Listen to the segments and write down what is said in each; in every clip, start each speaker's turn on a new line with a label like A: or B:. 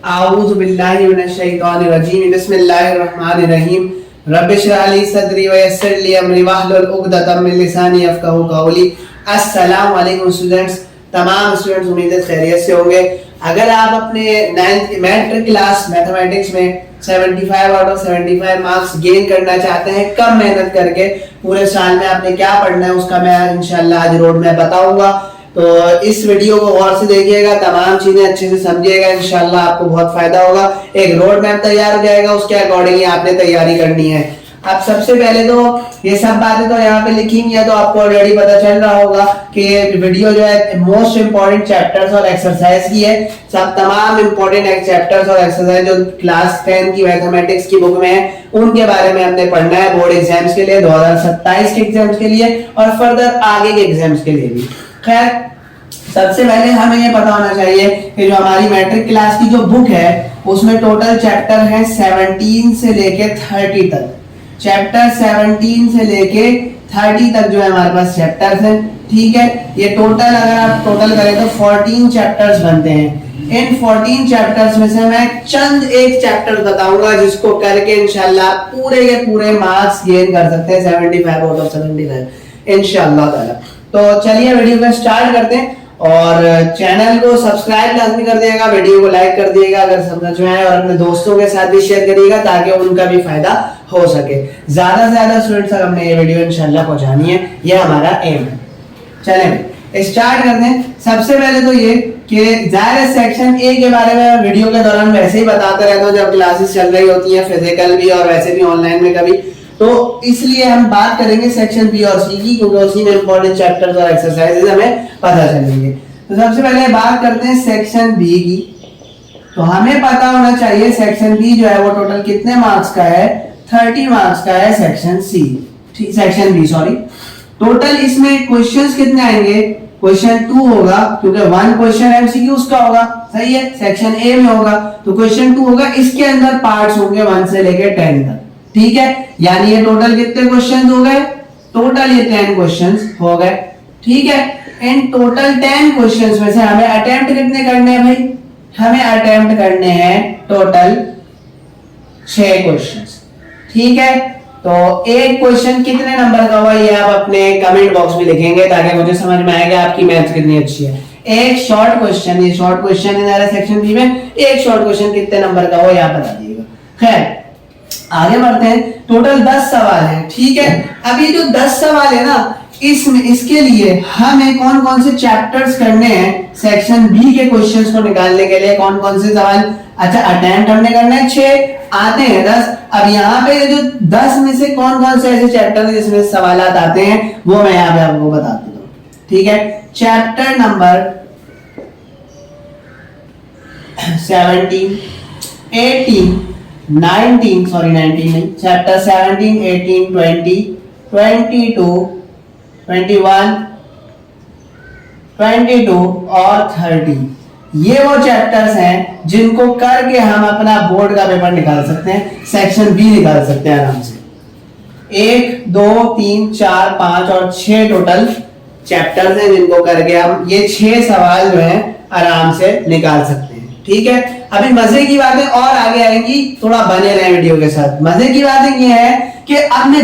A: आऊज़ु बिल्लाहि मिनश शैतानिर रजीम बिस्मिल्लाहिर रहमानिर रहीम रब्बिशरह ली सदरी व यस्सिर ली अमरी वहलुल उक़दतम मिन लिसानी यफ़क़हू क़ौली। अस्सलाम वालेकुम स्टूडेंट्स, तमाम स्टूडेंट्स उम्मीद है खैरियत से होंगे। अगर आप अपने 9th मैट्रिक क्लास मैथमेटिक्स में 75 आउट ऑफ 75 मार्क्स गेन करना चाहते हैं कम मेहनत करके, पूरे साल में आपने क्या पढ़ना है उसका मैं इंशाल्लाह आज रोड मैप बताऊंगा। तो इस वीडियो को गौर से देखिएगा, तमाम चीजें अच्छे से समझिएगा, इंशाल्लाह आपको बहुत फायदा होगा। एक रोड मैप तैयार हो जाएगा, उसके अकॉर्डिंग आपने तैयारी करनी है। अब सबसे पहले तो ये सब बातें तो यहाँ पे लिखी हुई है, तो आपको ऑलरेडी पता चल रहा होगा कि ये वीडियो जो है मोस्ट इंपॉर्टेंट चैप्टर्स और एक्सरसाइज की है। सब तमाम इंपॉर्टेंट चैप्टर्स और एक्सरसाइज जो क्लास 10 की मैथमेटिक्स की बुक में है उनके बारे में हमने पढ़ना है बोर्ड एग्जाम्स के लिए, 2027 के एग्जाम्स के लिए और फर्दर आगे के एग्जाम्स के लिए भी। खैर, सबसे पहले हमें ये पता होना चाहिए कि जो हमारी मैट्रिक क्लास की जो बुक है उसमें टोटल चैप्टर है 17 से लेके 30 तक। चैप्टर 17 से लेके 30 तक जो है हमारे पास चैप्टर्स हैं। ठीक है, ये टोटल अगर आप टोटल करें तो 14 चैप्टर्स बनते हैं। इन 14 चैप्टर्स में से मैं चंद एक चैप्टर बताऊंगा जिसको करके इंशाल्लाह पूरे के पूरे मार्क्स गेन कर सकते हैं 75 आउट ऑफ 75 इंशाल्लाह ताला। तो चलिए वीडियो को स्टार्ट करते हैं और चैनल को सब्सक्राइब लाजमी कर दिएगा, वीडियो को लाइक कर दिएगा अगर समझ में आए और अपने दोस्तों के साथ भी शेयर करिएगा ताकि उनका भी फायदा हो सके। ज्यादा से ज्यादा स्टूडेंट्स तक हमने ये वीडियो इंशाल्लाह पहुंचानी है, ये हमारा एम है। चलें स्टार्ट करते हैं। सबसे पहले तो ये कि जाहिर सेक्शन ए के बारे में वीडियो के दौरान वैसे ही बताते रहता हूँ जब क्लासेस चल रही होती हैं, फिजिकल भी और वैसे भी ऑनलाइन में कभी, तो इसलिए हम बात करेंगे सेक्शन बी और सी की, क्योंकि उसी में इंपॉर्टेंट चैप्टर्स और एक्सरसाइजेज हमें पता चलेंगे। तो सबसे पहले बात करते हैं सेक्शन बी की। तो हमें पता होना चाहिए सेक्शन बी जो है वो टोटल कितने मार्क्स का है, 30 मार्क्स का है। सेक्शन बी सॉरी, टोटल इसमें क्वेश्चंस कितने आएंगे, क्वेश्चन 2 होगा क्योंकि 1 क्वेश्चन एमसीक्यू उसका होगा, सही है, सेक्शन ए में होगा तो क्वेश्चन 2 होगा। इसके अंदर पार्ट्स होंगे 1 से लेकर 10 तक। ठीक है, यानी ये टोटल कितने क्वेश्चंस हो गए, टोटल ये 10 क्वेश्चंस हो गए। ठीक है, इन टोटल 10 क्वेश्चंस में से हमें अटेम्प्ट कितने करने हैं भाई, हमें अटेम्प्ट करने हैं टोटल 6 क्वेश्चंस। ठीक है, तो एक क्वेश्चन कितने नंबर का हुआ ये आप अपने कमेंट बॉक्स में लिखेंगे ताकि मुझे समझ में आएगा आपकी मैथ्स कितनी अच्छी है। एक शॉर्ट क्वेश्चन, ये शॉर्ट क्वेश्चन है जरा सेक्शन बी में, एक शॉर्ट क्वेश्चन कितने नंबर का हो आप बता दीजिएगा। खैर आगे बढ़ते हैं। टोटल 10 सवाल हैं। ठीक है, अब ये जो 10 सवाल है ना, इसके लिए हमें कौन कौन से चैप्टर्स करने हैं सेक्शन बी के क्वेश्चंस को निकालने के लिए, कौन कौन से सवाल, अच्छा अटेम्प्ट हमने करना है 6, आते हैं 10। अब यहाँ पे जो 10 में से कौन कौन से ऐसे चैप्टर हैं जिसमें सवाल आते हैं वो मैं यहाँ पे आपको बता देता हूँ। ठीक है, चैप्टर नंबर 17, 18, 19 सॉरी 19 नहीं, चैप्टर 17, 18, 20, 22, 21, 22 और 30 ये वो चैप्टर्स हैं जिनको करके हम अपना बोर्ड का पेपर निकाल सकते हैं, सेक्शन बी निकाल सकते हैं आराम से। 1, 2, 3, 4, 5 और 6 टोटल चैप्टर्स हैं जिनको करके हम ये 6 सवाल जो हैं आराम से निकाल सकते हैं। ठीक है, अभी मजे की बातें और आगे आएंगी, थोड़ा बने रहे वीडियो के साथ। मजे की बातें ये है कि अब मैं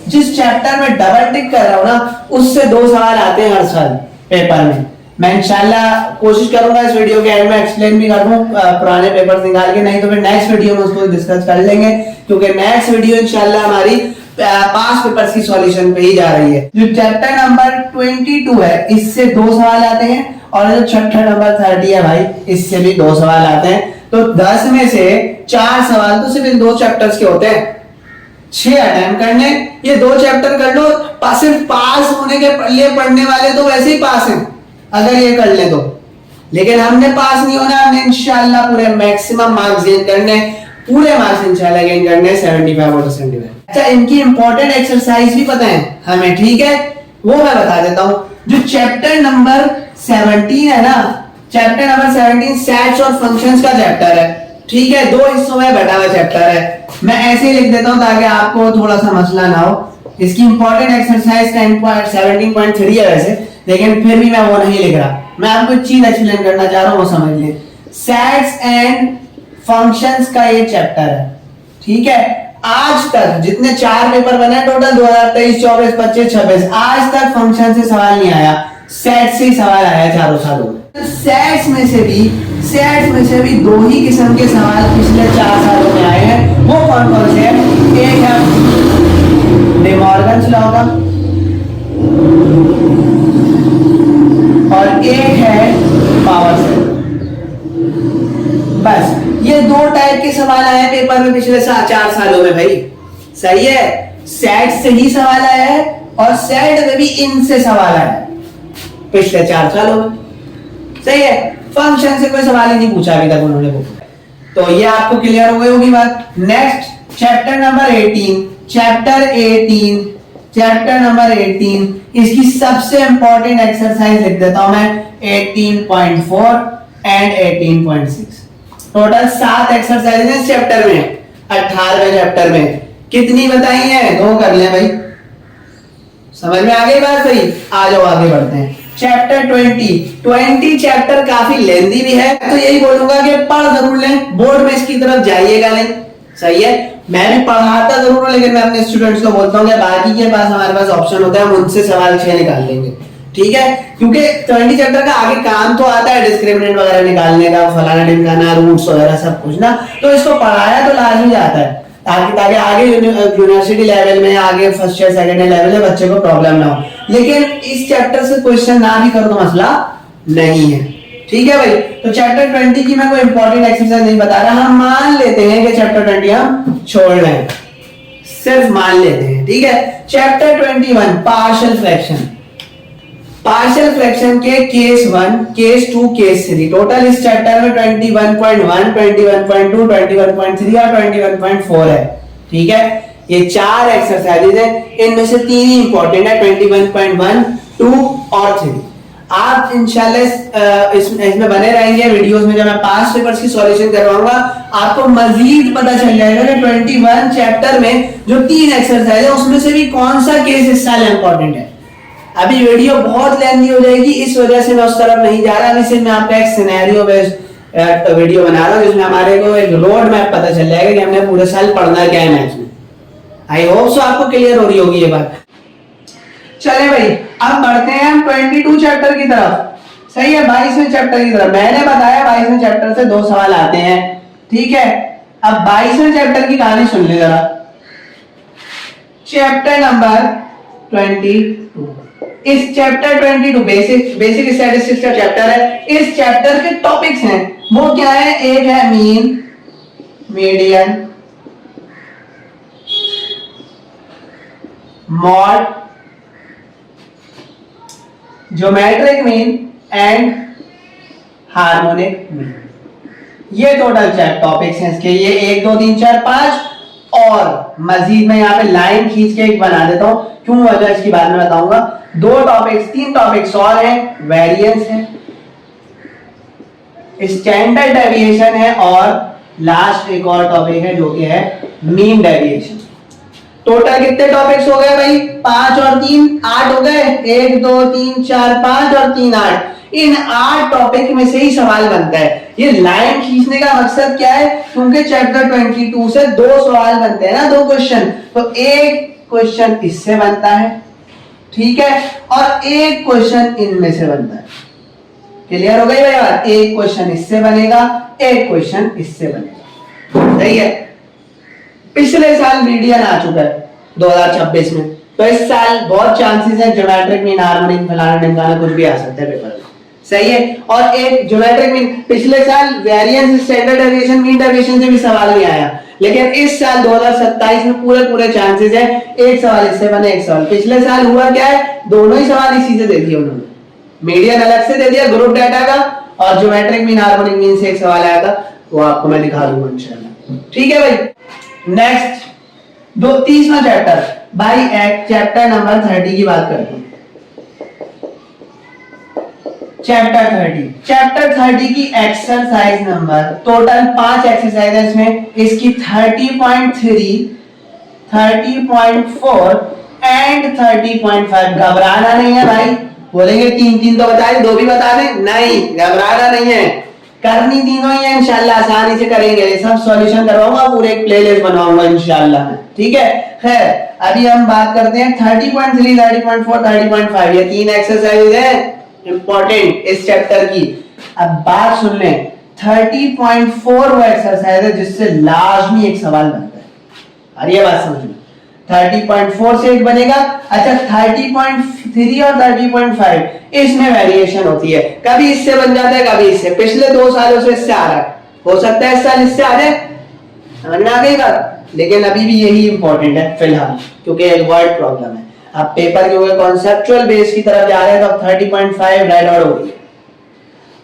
A: जिस चैप्टर में डबल टिक कर रहा हूं ना उससे 2 सवाल आते हैं हर साल पेपर में। मैं इंशाल्लाह कोशिश करूंगा इस वीडियो के एंड में एक्सप्लेन भी कर दूं पुराने पेपर निकाल के, नहीं तो फिर नेक्स्ट वीडियो में उसको डिस्कस कर लेंगे, क्योंकि नेक्स्ट वीडियो इंशाल्लाह हमारी पास पेपर्स की सॉल्यूशन पे ही जा रही है। जो चैप्टर नंबर 22 है इससे 2 सवाल आते हैं और जो चैप्टर नंबर 30 है भाई इससे भी 2 सवाल आते हैं। तो 10 में से 4 सवाल तो सिर्फ इन 2 चैप्टर्स के होते हैं, 6 अटेम्प्ट करने, ये 2 चैप्टर कर लो, सिर्फ पास होने के लिए पढ़ने वाले तो वैसे ही पास हैं अगर ये कर ले तो, लेकिन हमने पास नहीं होना, हमने इंशाल्लाह पूरे मैक्सिमम मार्क्स गेन करने, पूरे मार्क्स इंशाल्लाह गेन करने 75 आउट ऑफ 75। अच्छा, इनकी इंपॉर्टेंट एक्सरसाइज भी पता है हमें, ठीक है, वो मैं बता देता हूं। जो चैप्टर नंबर 17 है ना, चैप्टर नंबर 17 सेट्स और फंक्शंस का चैप्टर है। ठीक है, 2 हिस्सों में बटा हुआ चैप्टर है, मैं ऐसे ही लिख देता हूं ताकि आपको थोड़ा सा मसला ना हो। इसकी इंपॉर्टेंट एक्सरसाइज 17.3 है वैसे, लेकिन फिर भी मैं वो नहीं लिख रहा, मैं आपको एक चीज एक्सप्लेन करना चाह रहा हूँ, वो समझ लें। सेट्स एंड फंक्शंस का ये चैप्टर है, ठीक है। आज तक जितने 4 पेपर बने टोटल 2023, 24, 25, 26, आज तक फंक्शन से सवाल नहीं आया, सेट से ही सवाल आया चारों सालों में। सेट्स में से भी 2 ही किस्म के सवाल पिछले 4 सालों में आए हैं। वो कौन कौन से हैं? एक है डे मॉर्गन्स लॉ का और एक है पावर सेट। बस ये 2 टाइप के सवाल आए हैं पेपर में पिछले 4 सालों में भाई, सही है। सेट से ही सवाल आया है और सेट में भी इनसे सवाल आया है पिछले 4 सालों में, सही है। फंक्शन से कोई सवाल ही नहीं पूछा अभी तक उन्होंने वो, तो ये आपको क्लियर हो गई होगी बात। Next chapter number 18, chapter number 18 इसकी सबसे इंपॉर्टेंट एक्सरसाइज लिख देता हूं मैं, 18.4 एंड 18.6। टोटल 7 एक्सरसाइज है इस चैप्टर में, 18वें चैप्टर में। कितनी बताई है? 2 कर लें भाई, समझ में आ गई बात सही। आ जाओ आगे बढ़ते हैं। चैप्टर 20 चैप्टर काफी लेंथी भी है, तो यही बोलूंगा कि पढ़ जरूर लें, बोर्ड में इसकी तरफ जाइएगा नहीं, सही है। मैं भी पढ़ाता जरूर हूं, लेकिन मैं अपने स्टूडेंट्स को बोलता हूँ कि बाकी के पास हमारे पास ऑप्शन होता है, हम उनसे सवाल 6 निकाल लेंगे, ठीक है। क्योंकि 20 चैप्टर का आगे काम तो आता है डिस्क्रिमिनेंट वगैरह निकालने का, फलाना ढिमकाना, रूट्स वगैरह सब कुछ ना, तो इसको पढ़ाया तो लाजमी आता है ताकि आगे यूनिवर्सिटी लेवल में, आगे first year second year level में बच्चे को प्रॉब्लम ना हो। लेकिन इस चैप्टर से क्वेश्चन ना भी करो तो मसला नहीं है, ठीक है भाई। तो चैप्टर 20 की मैं कोई इंपॉर्टेंट एक्सरसाइज नहीं बता रहा, हम मान लेते हैं कि चैप्टर 20 हम छोड़ रहे हैं, सिर्फ मान लेते हैं, ठीक है। चैप्टर 21 पार्शियल फ्रैक्शन के केस 1, केस 2, केस 3। टोटल इस चैप्टर में 21.1, 21.2, 21.3 और 21.4 है, ठीक है। ये 4 एक्सरसाइजेज है, इनमें से 3 ही इंपॉर्टेंट है, 21.1, 2 और 3। आप इंशाल्लाह इसमें बने रहेंगे वीडियोस में, जब मैं 5 पेपर्स की सॉल्यूशन करवाऊंगा आपको मजीद पता चल जाएगा कि 21 चैप्टर में जो 3 एक्सरसाइज है उसमें से भी कौन सा केस इस साल इंपॉर्टेंट है। अभी वीडियो बहुत लेंथी हो जाएगी, इस वजह से मैं उस तरफ नहीं जा रहा। अभी मैं आपको एक सिनेरियो बेस्ड वीडियो बना रहा हूं जिसमें हमारे को एक रोड मैप पता चल जाएगा कि हमने पूरे साल पढ़ना क्या है मैथ्स में। आई होप सो आपको क्लियर हो रही होगी ये बात। चले भाई अब बढ़ते हैं हम 22 चैप्टर की तरफ, सही है। 22वें चैप्टर की तरफ मैंने बताया 22वें चैप्टर से 2 सवाल आते हैं, ठीक है। अब 22वें चैप्टर की कहानी सुन ले जरा। चैप्टर नंबर 22, इस चैप्टर 22 बेसिक स्टैटिस्टिक्स का चैप्टर है। इस चैप्टर के टॉपिक्स हैं वो क्या है? एक है mean, median, mod, geometric mean and harmonic mean. ये टोटल टॉपिक्स हैं इसके। ये 1 2 3 4 5 और मजीद मैं यहाँ पे लाइन खींच के एक बना देता हूं, क्यों वजह इसकी बाद में बताऊंगा। 3 टॉपिक्स और हैं, वेरिएंस है, स्टैंडर्ड डेविएशन है और लास्ट एक और टॉपिक है जो कि है मीन डेविएशन। टोटल कितने टॉपिक्स हो गए भाई? 5 और 3 8 हो गए। 1 2 3 4 5 और 3 8। इन 8 टॉपिक में से ही सवाल बनता है। ये लाइन खींचने का मकसद क्या है? क्योंकि चैप्टर 22 से 2 सवाल बनते हैं ना, 2 क्वेश्चन, तो एक क्वेश्चन इससे बनता है, ठीक है, और एक क्वेश्चन इनमें से बनता है। क्लियर हो गई भाई बात? एक क्वेश्चन इससे बनेगा, एक क्वेश्चन इससे बनेगा, सही है। पिछले साल मीडियन आ चुका है 2026 में, तो इस साल बहुत चांसेस है ज्योमेट्रिक मीन, हार्मोनिक, फलाना ढिमकाना कुछ भी आ सकता है पेपर में, सही है। और एक ज्योमेट्रिक मीन, पिछले साल variance, standard deviation, mean deviation से भी सवाल नहीं आया, लेकिन इस साल 2027 में पूरे चांसेस है एक सवाल इससे बने, एक सवाल। पिछले साल हुआ क्या है? दोनों ही सवाल इसी से दे दिए उन्होंने, मीडियन अलग से दे दिया ग्रुप डाटा का, और ज्योमेट्रिक मीन, हार्मोनिक मीन से एक सवाल आया था, वो आपको मैं दिखा दूंगा इंशाल्लाह, ठीक है भाई। नेक्स्ट 30वां चैप्टर भाई, चैप्टर नंबर 30 की बात करते हैं। चैप्टर 30 की एक्सरसाइज नंबर, टोटल 5 एक्सरसाइज है इसमें। इसकी 30.3, 30.4 एंड 30.5। घबराना नहीं है भाई, बोलेंगे 3 तो बता दे, 2 भी बता दे, नहीं घबराना नहीं है। करनी तीनों ही है, इंशाल्लाह आसानी से करेंगे, सब सॉल्यूशन करवाऊंगा, पूरे एक प्लेलिस्ट बनवाऊंगा इंशाल्लाह। ठीक है, खैर अभी हम बात करते हैं 30.3, 30.4, 30.5, ये तीन एक्सरसाइज है इंपॉर्टेंट इस चैप्टर की। अब बात सुन लें, 30.4 वो एक्सरसाइज है जिससे लाजमी एक सवाल बनता है, और ये बात समझ लो 30.4 से एक बनेगा। अच्छा 30.3 और 30.5 इसमें वेरिएशन होती है, कभी इससे बन जाता है कभी इससे, पिछले 2 सालों से इससे आ रहा है, हो सकता है इस साल इससे आ जाए, समझ में आ गई बात। लेकिन अभी भी यही इंपॉर्टेंट है फिलहाल, क्योंकि एक वर्ड प्रॉब्लम है। अब पेपर के कॉन्सेप्चुअल बेस की तरफ जा रहे हैं, तो 30.5 रेड आउट हो गई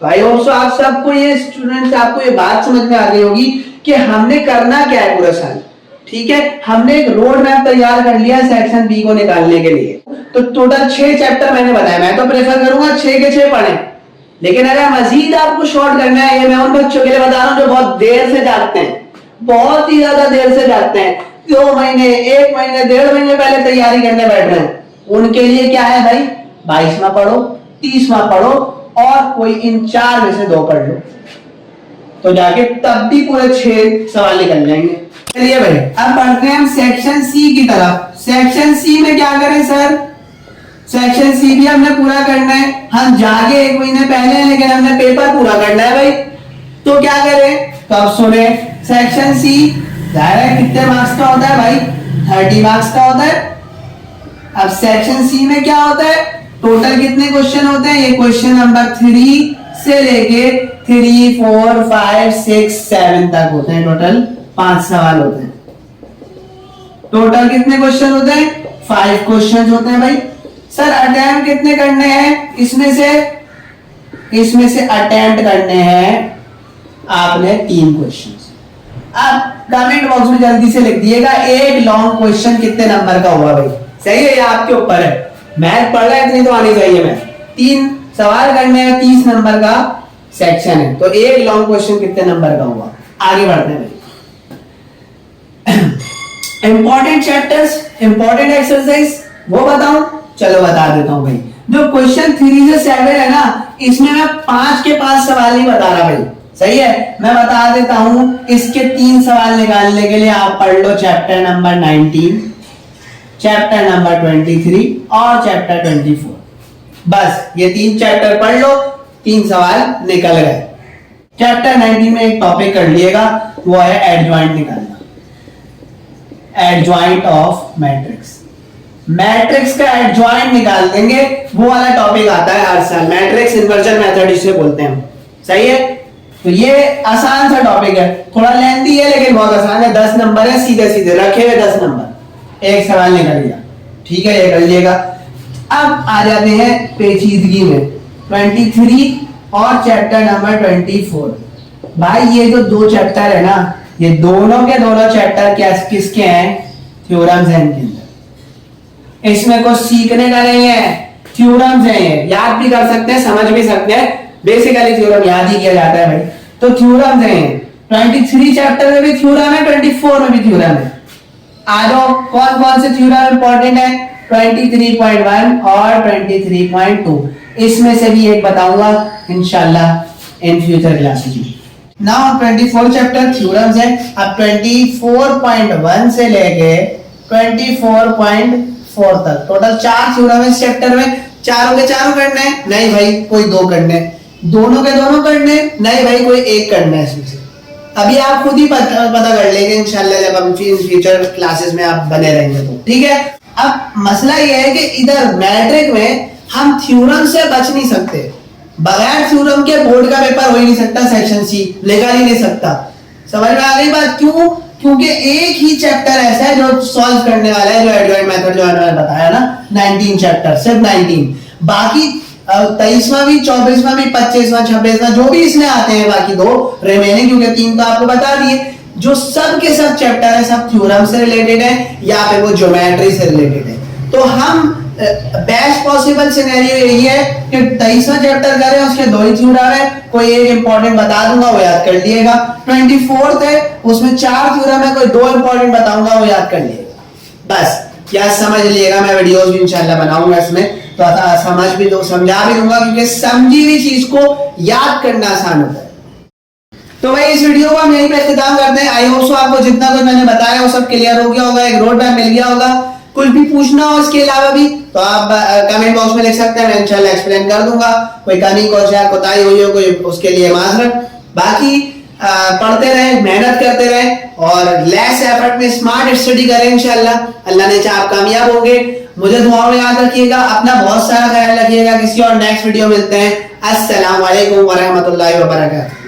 A: भाई। और आप सबको ये स्टूडेंट्स, आपको ये बात समझ में आ गई होगी कि हमने करना क्या है पूरा साल। ठीक है, हमने एक रोड मैप तैयार कर लिया सेक्शन बी को निकालने के लिए। तो टोटल 6 चैप्टर मैंने बनाया, मैं तो प्रेफर करूंगा 6 के 6 पढ़ें, लेकिन अगर मजीद आपको शॉर्ट करना है, ये मैं उन बच्चों के लिए बता रहा हूं जो बहुत देर से जागते हैं, बहुत ही ज्यादा देर से जागते हैं, 2 महीने 1 महीने 1.5 महीने पहले तैयारी करने बैठ रहे हैं, उनके लिए क्या है भाई, 22वां पढ़ो, 30वां पढ़ो, और कोई इन 4 में से 2 पढ़ लो, तो जाके तब भी पूरे 6 सवाल निकल जाएंगे। चलिए भाई अब बढ़ते हैं हम सेक्शन सी की तरफ। सेक्शन सी में क्या करें सर, सेक्शन सी भी हमने पूरा करना है, हम जागे 1 महीने पहले, लेकिन हमने पेपर पूरा करना है भाई, तो क्या करें, तो अब सुने, सेक्शन सी डायरेक्ट कितने मार्क्स का होता है भाई, 30 मार्क्स का होता है। अब सेक्शन सी में क्या होता है, टोटल कितने क्वेश्चन होते हैं, ये क्वेश्चन नंबर 3 से लेके 3, 4, 5, 6, 7 तक होते हैं, टोटल 5 सवाल होते हैं। टोटल कितने क्वेश्चन होते हैं, 5 क्वेश्चन होते हैं भाई। सर अटेम्प्ट कितने करने हैं, इसमें से अटेम्प्ट करने हैं आपने 3 क्वेश्चन। अब कमेंट बॉक्स में जल्दी से लिख दिएगा एक लॉन्ग क्वेश्चन कितने नंबर का हुआ भाई, सही है, ये आपके ऊपर है, मैथ पढ़ रहा है इतनी तो आनी चाहिए। मैं 3 सवाल करने हैं, 30 नंबर का सेक्शन है, तो एक लॉन्ग क्वेश्चन कितने नंबर का हुआ। आगे बढ़ते हैं भाई, इंपॉर्टेंट चैप्टर्स, इंपॉर्टेंट एक्सरसाइज वो बताऊं, चलो बता देता हूं भाई। जो क्वेश्चन 3 से 7 है ना, इसमें मैं 5 के 5 सवाल नहीं बता रहा भाई, सही है, मैं बता देता हूं। इसके 3 सवाल निकालने के लिए आप पढ़ लो चैप्टर नंबर 19, चैप्टर नंबर 23 और चैप्टर 24, बस ये 3 चैप्टर पढ़ लो, 3 सवाल निकल गए। चैप्टर 19 में एक टॉपिक कर लिएगा, वो है एडजॉइंट निकालना, एडजॉइंट ऑफ मैट्रिक्स। मैट्रिक्स का एडजॉइंट निकाल देंगे, वो वाला टॉपिक आता है हर साल, मैट्रिक्स इन्वर्जन मेथड इसे बोलते हैं, सही है। तो ये आसान सा टॉपिक है, थोड़ा लेंथी है लेकिन बहुत आसान है, 10 नंबर है, सीधे सीधे रखे हुए 10 नंबर, एक सवाल निकल गया, ठीक है, ये कर लिएगा। अब आ जाते हैं पेचीदगी में, 23 और चैप्टर नंबर 24। भाई ये जो 2 चैप्टर है ना, ये दोनों के दोनों चैप्टर क्या किसके हैं, थ्योरम्स हैं इनके अंदर, इसमें कुछ सीखने का नहीं है, थ्योरम्स हैं, ये याद भी कर सकते हैं, समझ भी सकते हैं, बेसिकली थ्योरम याद ही किया जाता है भाई, तो थ्योरम्स हैं। 23 चैप्टर में भी थ्योरम है, 24 में भी थ्योरम है। आ जाओ, कौन कौन से थ्योरम इंपॉर्टेंट है, 23.1 और 23.2, इसमें से भी एक बताऊंगा इंशाल्लाह इन फ्यूचर क्लासेस में। नाउ 24 चैप्टर थ्योरम्स है। अब 24.1 से लेके 24.4 तक टोटल 4 थ्योरम है इस चैप्टर में। चारों के चारों करने हैं, नहीं भाई कोई 2 करने, दोनों के दोनों करने, नहीं भाई कोई एक करना है इसमें से। अभी आप खुद ही पता कर लेंगे इंशाल्लाह, जब हम फ्यूचर क्लासेस में आप बने रहेंगे तो, ठीक है। अब मसला ये है कि इधर मैट्रिक में हम थ्योरम से बच नहीं सकते, बगैर थ्योरम के बोर्ड का पेपर हो ही नहीं सकता, सेक्शन सी निकाल ही नहीं सकता। समझ में आ गई बात, क्यों? क्योंकि एक ही चैप्टर ऐसा है जो सॉल्व करने वाला है, जो एडजॉइंट मेथड जो मैंने बताया ना, 19 चैप्टर, सिर्फ 19, बाकी 23वां भी, 24वां भी, 25वां, 26वां जो भी इसमें आते हैं, बाकी 2 रिमेनिंग, क्योंकि 3 तो आपको बता दिए, जो सब के सब चैप्टर है सब थ्योरम से रिलेटेड है या फिर वो ज्योमेट्री से रिलेटेड है। तो हम बेस्ट पॉसिबल सिनेरियो यही है कि 23वां चैप्टर करें, उसके 2 ही थ्योरम है, कोई एक इंपॉर्टेंट बता दूंगा वो याद कर लिएगा। 24th है, उसमें 4 थ्योरम है, कोई 2 इंपॉर्टेंट बताऊंगा वो याद कर लिएगा, बस क्या समझ लिएगा। मैं वीडियोस भी इंशाल्लाह बनाऊंगा इसमें, तो समझ भी दो, समझा भी दूंगा, क्योंकि समझी हुई चीज को याद करना आसान होता है। तो भाई इस वीडियो को हम यहीं पे इख्तिताम करते हैं। आई होप सो आपको जितना कुछ मैंने बताया वो सब क्लियर हो गया होगा, एक रोड मैप मिल गया होगा। कुछ भी पूछना हो इसके अलावा भी तो आप कमेंट बॉक्स में लिख सकते हैं, मैं इंशाल्लाह एक्सप्लेन कर दूंगा। कोई कमी कोताही हुई हो कोई, उसके लिए माजरत। बाकी पढ़ते रहें, मेहनत करते रहें और लेस एफर्ट में स्मार्ट स्टडी करें। इंशाल्लाह अल्लाह ने चाहा आप कामयाब होंगे। मुझे दुआओं में याद रखिएगा, अपना बहुत सारा ख्याल रखिएगा। किसी और नेक्स्ट वीडियो मिलते हैं। अस्सलाम वालेकुम व रहमतुल्लाहि व बरकातहू।